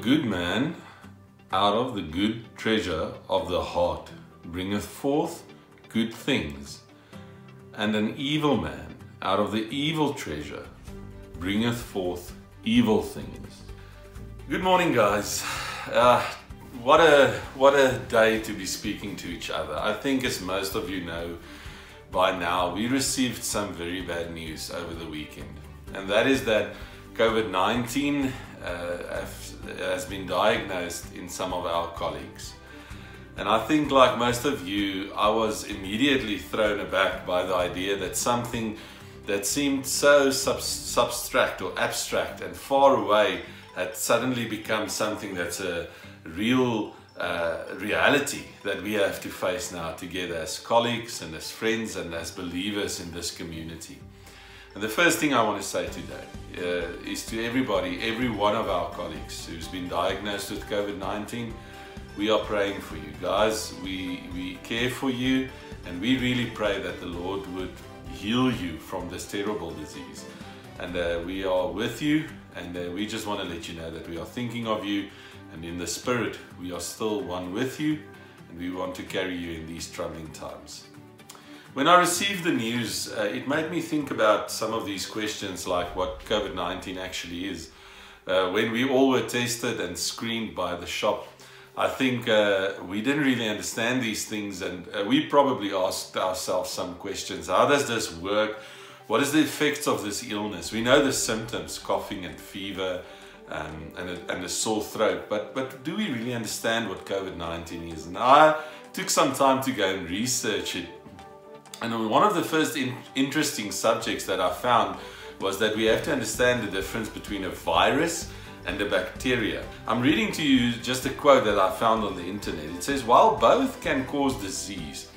good man out of the good treasure of the heart bringeth forth good things, and an evil man out of the evil treasure bringeth forth evil things. Good morning, guys. What a day to be speaking to each other. I think, as most of you know by now, we received some very bad news over the weekend, and that is that COVID-19 has been diagnosed in some of our colleagues. And I think, like most of you, I was immediately thrown aback by the idea that something that seemed so substract or abstract and far away had suddenly become something that's a real reality that we have to face now together as colleagues and as friends and as believers in this community. And the first thing I want to say today is to everybody, every one of our colleagues who's been diagnosed with COVID-19, we are praying for you. Guys, we care for you, and we really pray that the Lord would heal you from this terrible disease. And we are with you, and we just want to let you know that we are thinking of you, and in the Spirit we are still one with you, and we want to carry you in these troubling times. When I received the news, it made me think about some of these questions, like what COVID-19 actually is. When we all were tested and screened by the shop, I think we didn't really understand these things, and we probably asked ourselves some questions. How does this work? What is the effects of this illness? We know the symptoms, coughing and fever and a sore throat, but do we really understand what COVID-19 is? And I took some time to go and research it. And one of the first interesting subjects that I found was that we have to understand the difference between a virus and a bacteria. I'm reading to you just a quote that I found on the internet. It says, while both can cause disease,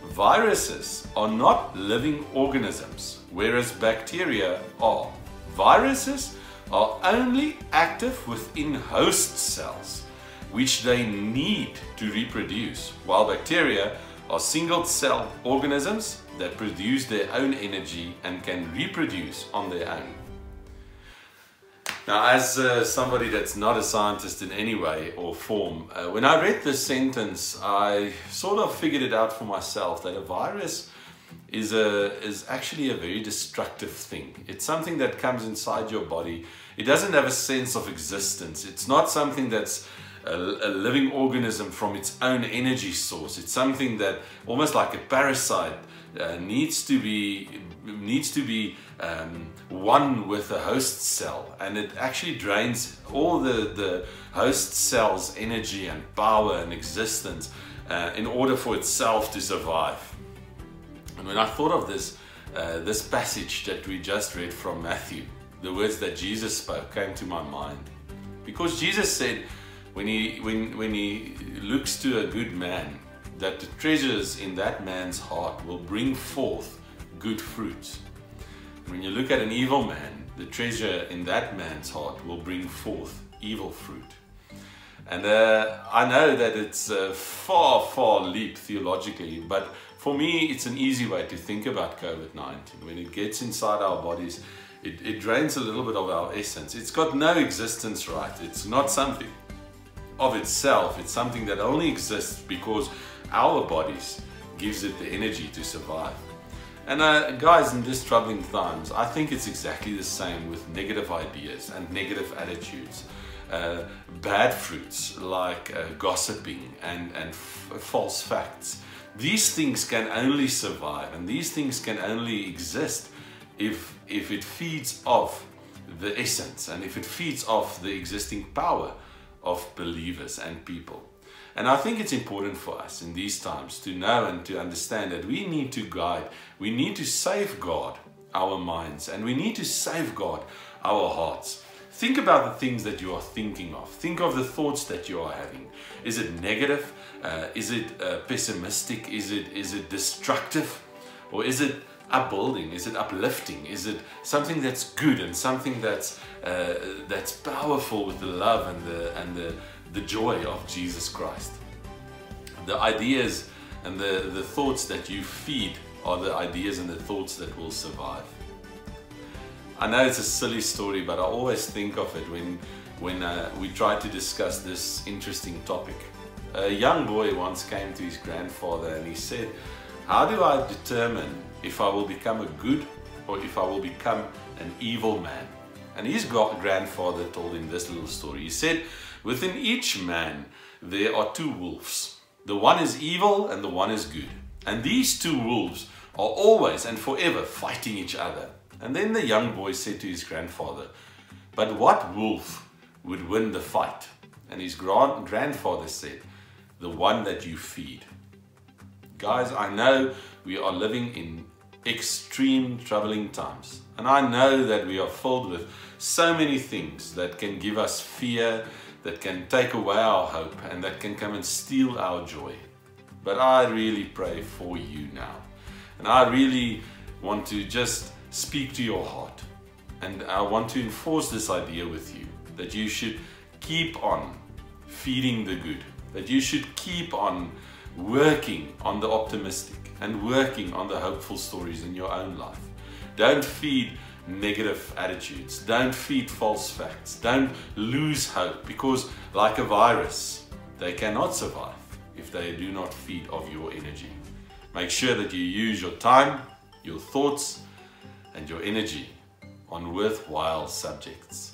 viruses are not living organisms, whereas bacteria are. Viruses are only active within host cells, which they need to reproduce, while bacteria are single-cell organisms that produce their own energy and can reproduce on their own. Now, as somebody that's not a scientist in any way or form, when I read this sentence, I sort of figured it out for myself that a virus is actually a very destructive thing. It's something that comes inside your body. It doesn't have a sense of existence. It's not something that's a living organism from its own energy source. It's something that, almost like a parasite, needs to be one with the host cell, and it actually drains all the host cell's energy and power and existence in order for itself to survive. And when I thought of this passage that we just read from Matthew, the words that Jesus spoke came to my mind, because Jesus said, when he looks to a good man, that the treasures in that man's heart will bring forth good fruits. When you look at an evil man, the treasure in that man's heart will bring forth evil fruit. And I know that it's a far leap theologically, but for me it's an easy way to think about COVID-19. When it gets inside our bodies, it drains a little bit of our essence. It's got no existence, right? It's not something of itself. It's something that only exists because our bodies gives it the energy to survive. And guys, in these troubling times, I think it's exactly the same with negative ideas and negative attitudes. Bad fruits like gossiping and false facts. These things can only survive, and these things can only exist if it feeds off the essence, and if it feeds off the existing power of believers and people. And I think it's important for us in these times to know and to understand that we need to guide, we need to safeguard our minds, and we need to safeguard our hearts. Think about the things that you are thinking of. Think of the thoughts that you are having. Is it negative? Is it pessimistic? Is it destructive? Or is it upbuilding? Is it uplifting? Is it something that's good and something that's powerful with the love and the joy of Jesus Christ? The ideas and the thoughts that you feed are the ideas and the thoughts that will survive. I know it's a silly story, but I always think of it when when we tried to discuss this interesting topic. A young boy once came to his grandfather and he said, "How do I determine if I will become a good or if I will become an evil man?" And his grandfather told him this little story. He said, "Within each man there are two wolves. The one is evil and the one is good. And these two wolves are always and forever fighting each other." And then the young boy said to his grandfather, "But what wolf would win the fight?" And his grandfather said, "The one that you feed." Guys, I know we are living in extreme troubling times. And I know that we are filled with so many things that can give us fear, that can take away our hope, and that can come and steal our joy. But I really pray for you now. And I really want to just speak to your heart. And I want to enforce this idea with you, that you should keep on feeding the good, that you should keep on working on the optimistic and working on the hopeful stories in your own life. Don't feed negative attitudes. Don't feed false facts. Don't lose hope, because like a virus, they cannot survive if they do not feed off your energy. Make sure that you use your time, your thoughts, and your energy on worthwhile subjects.